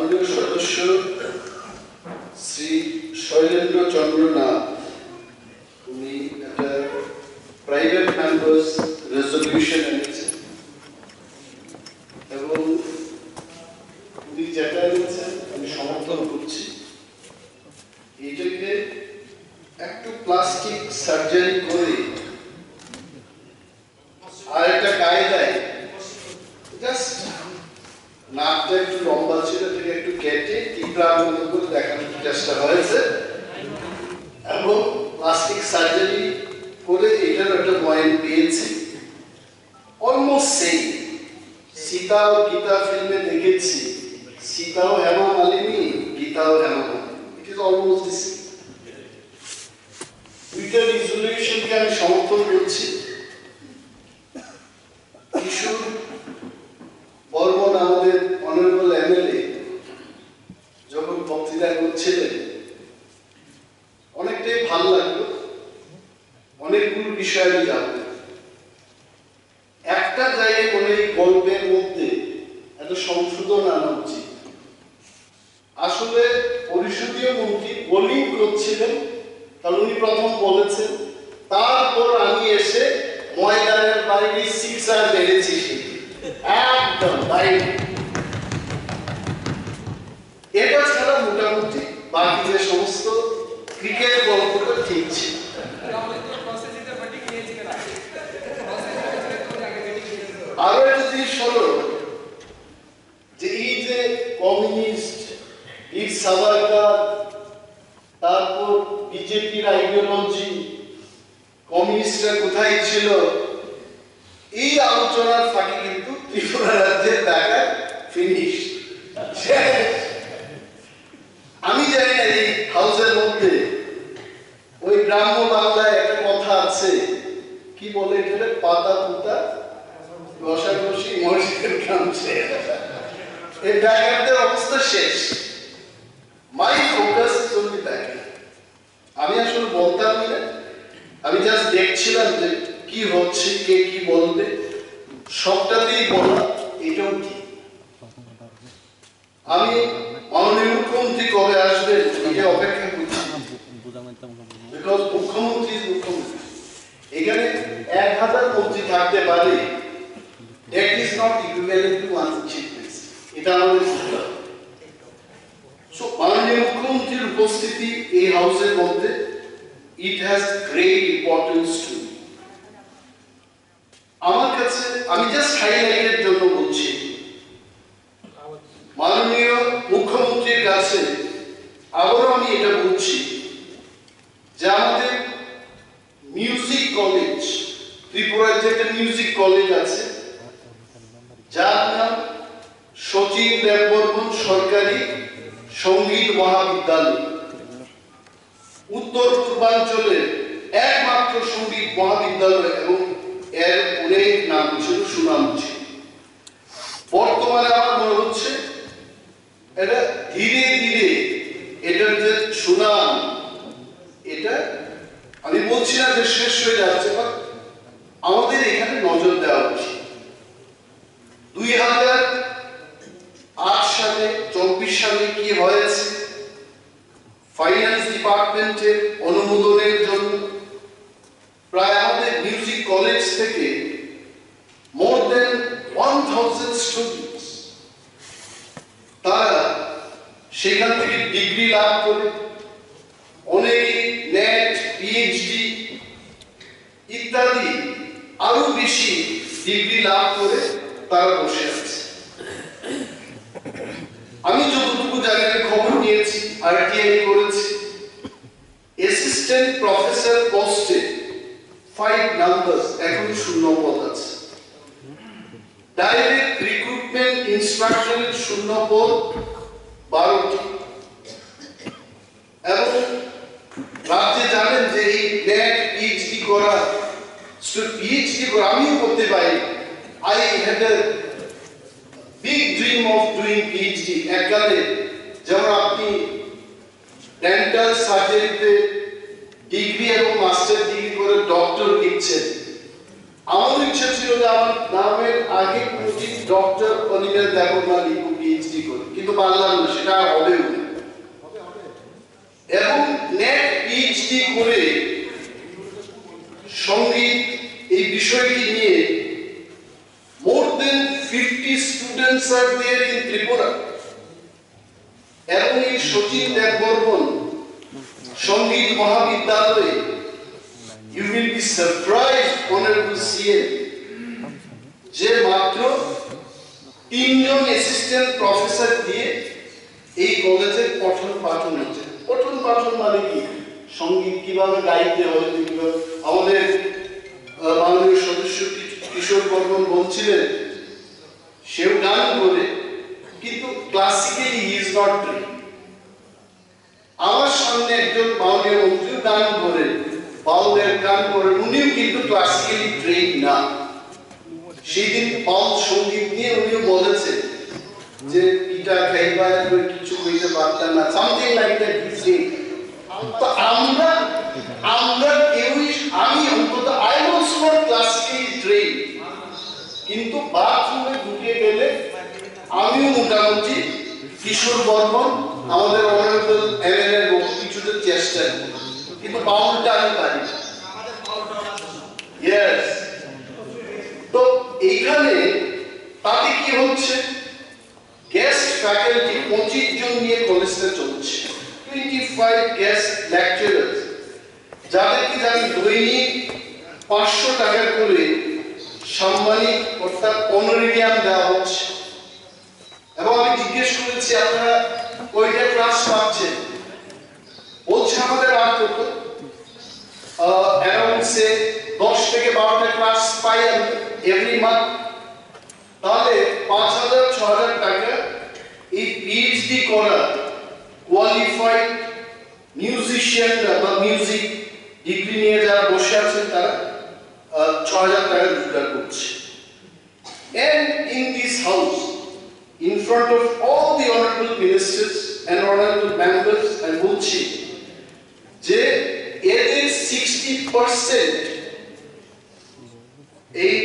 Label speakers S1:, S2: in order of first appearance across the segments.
S1: মাননীয় সদস্য শ্রী শৈলেন্দ্র চন্দ্র নাথ উনি একটা প্রাইভেট মেম্বার্স রেজলিউশন এনেছেন এবং উনি যেটা এনেছেন আমি সমর্থন করছি। এইটাকে একটু প্লাস্টিক সার্জারি করে আর একটা কায়দায় জাস্ট নাকটা একটু লম্বা ছিল থেকে একটু কেটে টিপড়ার মতো করে দেখানোর চেষ্টা হয়েছে এবং প্লাস্টিক সার্জারি করে এটার একটা পয়েন্ট পেয়েছি। অলমোস্ট সেম সীতা ও গীতা ফিল্মে দেখেছি, সীতাও হেমা মালিনী, গীতাও Hema Malini, it is almost the same. দুইটা রিজলিউশনকে আমি সমর্থন করছি। কিশোর বর্মন আমাদের অনারেবল এমএলএ যখন বক্তৃতা করছিলেন অনেকটাই ভালো লাগলো, অনেকগুলো বিষয় আমি জানতে। একটা জায়গায় মনে এই গল্পের মধ্যে এত সংশোধন আনা উচিত। আসলে পরিষদীয় মন্ত্রী বোলিং করছিলেন, কারণ উনি প্রথম বলেছেন, তারপর আমি এসে ময়দানের বাইরে সিক্সার মেরেছি, একদম বাইরে। এটা ছাড়া মোটামুটি বাকি যে সমস্ত ক্রিকেট গল্পটা ঠিক ছিল। আরো একটা জিনিস হলো যে এই যে কমিউনিস্ট, বীর সাভারকার, তারপর বিজেপির আইডিওলজি, কমিউনিস্টরা কোথায় ছিল, এই আলোচনার ফাঁকে কিন্তু ত্রিপুরা রাজ্যের দেখা ফিনিশ। আমি জানি না এই হাউসের মধ্যে ওই গ্রাম্য বাংলায় একটা কথা আছে, কি বলে এটা, পাতা পুতা ঘষাঘষি মসজিদের কাম শেষ। এই ডাকাতদের অবস্থা শেষ। My focus is only backing. আমি আসলে বলতাম না, আমি জাস্ট দেখছিলাম যে কি হচ্ছে, কে কি বলবে, সবটাতেই বলা এটাও ঠিক। আমি মাননীয় মুখ্যমন্ত্রী কবে আসবেন এটা অপেক্ষা করছি, বিকজ মুখ্যমন্ত্রী এখানে 1000 মন্ত্রী থাকতে পারে, that is not equivalent to one chief minister. এটা আমাদের বুঝতে হবে। সো মাননীয় মুখ্যমন্ত্রীর উপস্থিতি এই হাউসের মধ্যে it has great importance to me. আমার কাছে আমি জাস্ট হাইলাইটের জন্য বলছি, মাননীয় মুখ্যমন্ত্রীর কাছে আবারও আমি এটা বলছি যে আমাদের মিউজিক কলেজ, ত্রিপুরার যে একটা মিউজিক কলেজ আছে যার নাম শচীন দেববর্মন সরকারি সঙ্গীত মহাবিদ্যালয়, উত্তর পূর্বাঞ্চলের একমাত্র সঙ্গীত মহাবিদ্যালয় এবং এর অনেক নাম ছিল, সুনাম ছিল। বর্তমানে আমার মনে হচ্ছে এটা ধীরে ধীরে এটার যে সুনাম, এটা আমি বলছি না যে শেষ হয়ে যাচ্ছে, বা আমাদের এখানে নজর দেওয়া উচিত। 2008 সালে 24 সালে কি হয়েছে, ফাইন্যান্স ডিপার্টমেন্টের অনুমোদনের জন্য প্রায় আমাদের মিউজিক কলেজ থেকে মোর দেন 1000 স্টুডেন্টস তারা সেখান থেকে ডিগ্রি লাভ করে, অনেকে নেট, পিএইচডি ইত্যাদি আরো বেশি ডিগ্রি লাভ করে তারা বসে আছে। আমি যতটুকু জায়গায় খবর নিয়েছি, আরটিআই করেছি, অ্যাসিস্ট্যান্ট প্রফেসর পোস্টে 5 নাম্বারস এখন শূন্য পদ আছে। ডাইরেক্ট রিক্রুটমেন্ট ইনস্ট্রাকশনের শূন্য পদ 12টি। এবং রাজ্যে জানেন যে এই নেট পিএইচডি করা, পিএইচডি করা আমিও করতে পারি। I had a big dream of doing PhD. এককালে যেমন আপনি ডেন্টাল সার্জারিতে ডিগ্রি এবং মাস্টার ডিগ্রি করে ডক্টর লিখছেন, আমার ইচ্ছা ছিল যে আমার নামের আগে ডক্টর অনিমেষ দেববর্মা লিখুক পিএইচডি করি, কিন্তু পারলাম না, সেটা আর হবেও না। এবং নেট পিএইচডি করে সঙ্গীত এই বিষয়টি নিয়ে more than 50 students are there in Tripura. এবং এই সচিন দেববর্মন সঙ্গীত মহাবিদ্যালয়ে you will be surprised, honorable CM, যে মাত্র 3 জন অ্যাসিস্ট্যান্ট প্রফেসর দিয়ে এই কলেজে পঠন পাঠন হচ্ছে। পঠন পাঠন মানে কি? সঙ্গীত কিভাবে গাইতে হয়, আমাদের মাননীয় সদস্য কিশোর বর্মন বলছিলেন, সেও গান করে, কিন্তু classically he is not trend. আমার সামনে একজন মাননীয় মন্ত্রীও গান করে, বাউলের গান করে, উনিও কিন্তু ক্লাসিক্যালি ট্রেন্ড না। সেদিন বাউল সঙ্গীত নিয়ে উনিও বলেছেন যে পিটা খাইবার কিছু কইতে পারতাম না, something like that he said. তো আমরা কেউই, আমি অন্তত I was not classically trend, কিন্তু বাথরুমে ঢুকে গেলে আমিও মোটামুটি কিশোর বর্মন আমাদের অনারেবল এমএলএ এর কিছুটা চেষ্টা করি, কিন্তু বাউলটা আমি পারি। ইয়েস। তো এইখানে তাতে কি হচ্ছে, গেস্ট ফ্যাকাল্টি 25 জন নিয়ে কলেজটা চলছে, 25 গেস্ট লেকচারার্স, যাদেরকে আমি দৈনিক 500 টাকা করে সম্মানিত অর্থাৎ অনারিয়াম দেওয়া হচ্ছে। এবং আমি জিজ্ঞেস করেছি আপনারা কয়টা ক্লাস পাচ্ছেন, বলছে আমাদের আর কত, অ্যারাউন্ড সে 10 থেকে 12টা ক্লাস পাই আমি এভরি মান্থ। তাহলে 5,000-6,000 টাকা এই পিএইচডি করা কোয়ালিফাইড মিউজিশিয়ান বা মিউজিক ডিগ্রি নিয়ে যারা বসে আছেন তারা 6,000 টাকা রোজগার করছে। And in this house, in front of all the honorable ministers and honorable members, I বলছি যে এদের 60% এই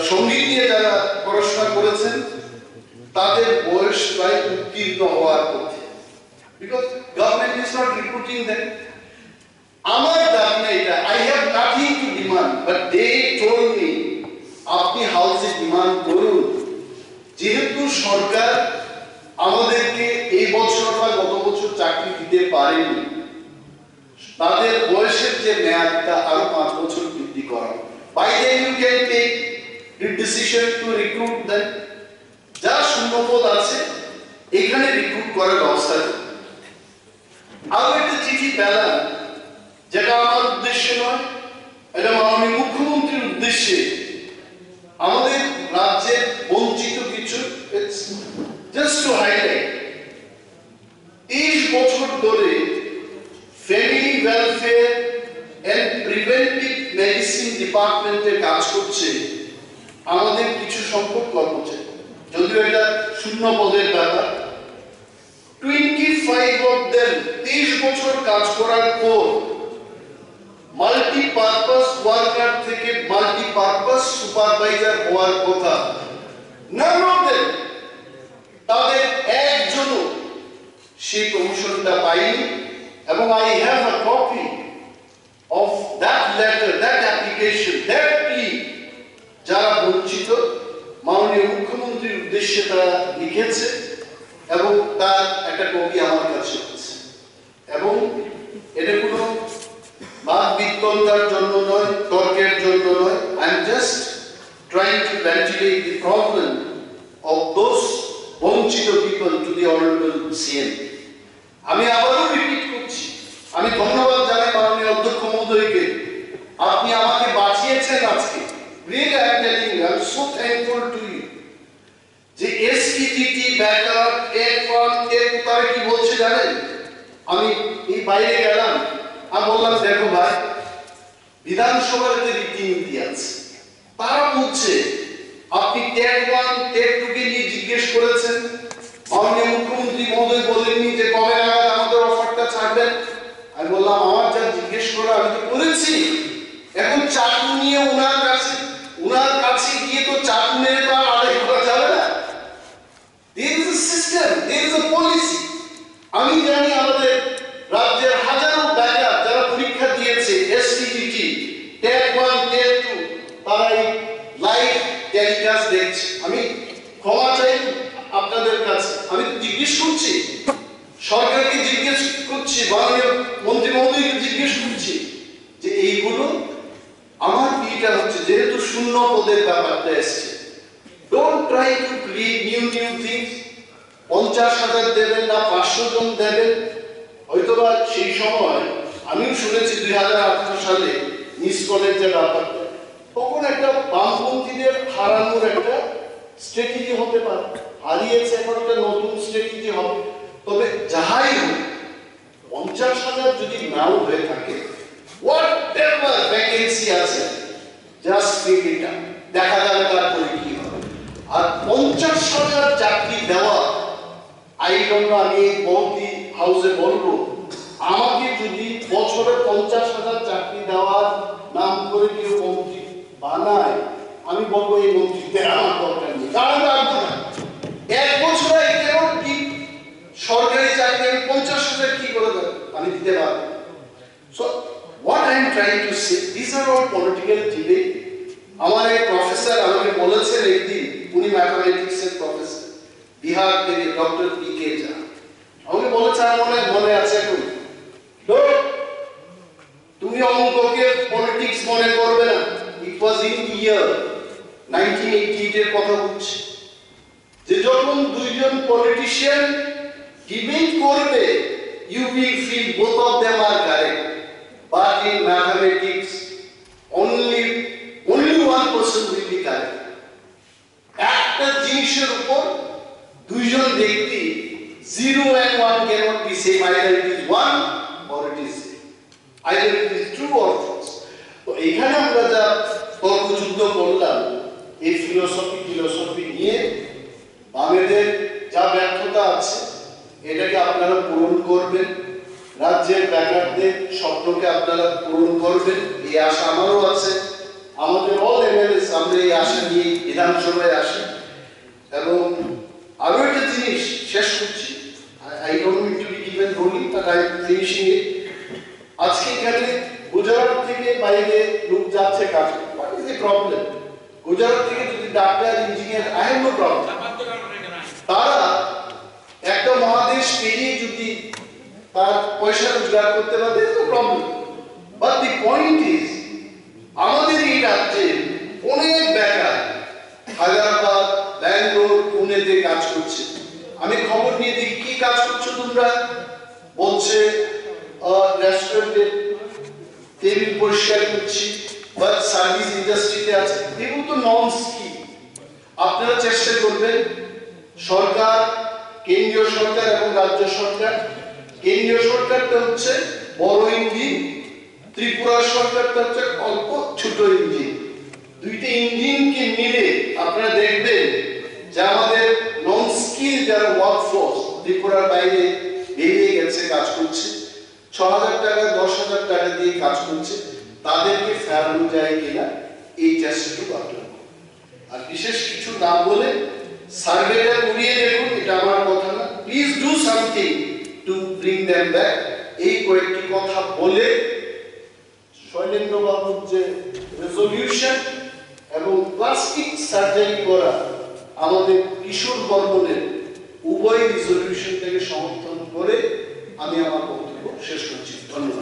S1: সঙ্গীত নিয়ে যারা পড়াশোনা করেছেন তাদের বয়স প্রায় উত্তীর্ণ হওয়ার পথে, because government is not recruiting them. আমার দাবি না এটা, I have nothing to demand, but they told me আপনি হাউসে ডিমান্ড করুন, যেহেতু সরকার আমাদেরকে এই বছর বা গত বছর চাকরি দিতে পারেনি, তাদের বয়সের যে মেয়াদটা আরো 5 বছর বৃদ্ধি করা। By then you can take the decision to recruit them. যা শূন্যপদ আছে এখানে রিক্রুট করার ব্যবস্থা করুন। আরো একটা চিঠি পেলাম, যেটা আমার উদ্দেশ্য নয়, এটা মাননীয় মুখ্যমন্ত্রীর উদ্দেশ্যে, আমাদের রাজ্যের বঞ্চিত কিছু, জাস্ট টু হাইলাইট, 30 বছর ধরে family welfare and preventive medicine ডিপার্টমেন্টে কাজ করছে আমাদের কিছু সংখ্যক কর্মচারী, যদিও এটা শূন্য পদের ব্যাপার। 25 of them 30 বছর কাজ করার পর মাল্টিপারপাস ওয়ার্কার থেকে মাল্টিপারপাস সুপারভাইজার হওয়ার কথা, none of them, তাদের একজনও সেই প্রমোশনটা পায়নি। এবং I have a copy of that letter, that application, that plea, যারা বঞ্চিত মাননীয় মুখ্যমন্ত্রীর উদ্দেশ্যে তারা লিখেছে, এবং তার একটা কপি আমার কাছে আছে। এবং এটা কোনো বাদ বিতণ্ডার জন্য নয়, তর্কের জন্য নয়, I am just trying to ventilate the problem of those বঞ্চিত people to the honorable CM. আমি আবারও রিপিট করছি, আমি ধন্যবাদ জানাই মাননীয় অধ্যক্ষ মহোদয়কে, আপনি আমাকে বাঁচিয়েছেন আজকে। Really, I am telling you, I am so thankful to you. যে এসপিটিটি ব্যাকআপ F1 এর তারা কি বলছে জানেন? আমি এই বাইরে গেলাম, আমি বললাম দেখো ভাই, বিধানসভার যে রীতিনীতি আছে তারা বলছে আপনি ট্যাগ 1 ট্যাগ 2 কে নিয়ে জিজ্ঞেস করেছেন, মাননীয় মুখ্যমন্ত্রী মহোদয় বলেননি যে কবে নাগাদ আমাদের অফারটা ছাড়বেন। আমি বললাম আমার যা জিজ্ঞেস করা আমি তো করেছি, এখন চাকরি নিয়ে ওনার কাছে গিয়ে তো চাকরি মেরে তো আর আদায় করা যাবে না। There is a system একই কাজ দেখছি। আমি ক্ষমা চাই আপনাদের কাছে, আমি জিজ্ঞেস করছি সরকারকে, জিজ্ঞেস করছি মাননীয় মন্ত্রী মহোদয়কে জিজ্ঞেস করছি যে এইগুলো আমার বিটা হচ্ছে যেহেতু শূন্য পদের ব্যাপারটা এসছে, don't try to create new things. 50,000 দেবেন না 500 জন দেবেন, হয়তোবা সেই সময় আমিও শুনেছি 2018 সালে মিস কলেজের ব্যাপারটা, তখন একটা বামপন্থীদের হারানোর একটা স্ট্র্যাটেজি হতে পারে, হারিয়েছে, এখন একটা নতুন স্ট্র্যাটেজি হবে। তবে যাহাই হোক 50,000 যদি নাও হয়ে থাকে, whatever ভ্যাকেন্সি আছে জাস্ট ফিল ইট আপ, দেখা যাবে তারপরে কি হবে। আর 50,000 চাকরি দেওয়া, আই ডোন্ট নো, আমি বলতি হাউসে বলবো, আমাকে যদি বছরে 50,000 চাকরি দেওয়ার নাম করে কেউ মন্ত্রী বানায়, আমি বলবো এই মন্ত্রীদের আমার দরকার নেই, কারণ রাখবো না। 1 বছরে কেন কি সরকারি চাকরি আমি 50,000 কি করে দেবো, আমি দিতে পারবো। So what I am trying to say, these are all political debate. আমার এক প্রফেসর আমাকে বলেছেন একদিন, উনি ম্যাথমেটিক্সের প্রফেসর, বিহার থেকে, ডক্টর পি.কে. ঝা, আমাকে বলেছে, আমার মনে আছে এখন, তুমি অঙ্ককে পলিটিক্স মনে করবে না। ইট ওয়াজ ইন ইয়ার 1988 এর কথা বলছি, যে যখন দুইজন পলিটিশিয়ান ডিবেট করবে, you will feel both of them are correct, but in mathematics only one person will be correct. একটা জিনিসের উপর দুইজন ব্যক্তি 0 and 1 cannot be same, either it is 1 or it is zero, either it is true or false. তো এখানে আমরা যা তর্কযুদ্ধ করলাম, এই ফিলোসফি নিয়ে বামেদের যা ব্যর্থতা আছে এটাকে আপনারা পূরণ করবেন, রাজ্যের বেকারদের স্বপ্নকে আপনারা পূরণ করবেন, এই আশা আমারও আছে। আমাদের অল এমএলএস আমরা এই আশা নিয়ে বিধানসভায় আসি। এবং আরো একটা জিনিস শেষ করছি, I don't mean to be given rolling, but I am finishing it. আজকে এখানে গুজরাট থেকে বাইরে লোক যাচ্ছে কাজ, what is the problem? Gujarat থেকে যদি doctor, engineer, I have no problem, তারা একটা মহাদেশ পেরিয়ে যদি তার পয়সা রোজগার করতে পারে, তো problem. But the point is, আমাদের এই রাজ্যে অনেক বেকার হায়দ্রাবাদ, ব্যাঙ্গালোর, পুনেতে কাজ করছে। আমি খবর নিয়ে দেখি কি কাজ করছো তোমরা, বলছে রেস্টুরেন্টে টেবিল পরিষ্কার করছি, বা সার্ভিস ইন্ডাস্ট্রিতে আছে, এগুলো তো নন স্কিল। আপনারা চেষ্টা করবেন, সরকার, কেন্দ্রীয় সরকার এবং রাজ্য সরকার, কেন্দ্রীয় সরকারটা হচ্ছে বড় ইঞ্জিন, ত্রিপুরা সরকারটা হচ্ছে অল্প ছোট ইঞ্জিন, দুইটা ইঞ্জিনকে মিলে আপনারা দেখবেন যে আমাদের নন স্কিল যারা ওয়ার্কফোর্স ত্রিপুরার বাইরে বেরিয়ে গেছে, কাজ করছে, 6,000 টাকা 10,000 টাকা দিয়ে কাজ করছে, তাদেরকে ফেরানো যায় কিনা এই চেষ্টাটুকু আপনারা। আর বিশেষ কিছু না বলে সার্ভেটা করিয়ে দেখুন, এটা আমার কথা না, please do something to bring them back. এই কয়েকটি কথা বলে শৈলেন্দ্র বাবুর যে রেজলিউশন এবং প্লাস্টিক সার্জারি করা আমাদের কিশোর বর্মনের উভয় রেজলিউশন থেকে সমর্থন করে আমি আমার বক্তব্য শেষ করছি। ধন্যবাদ।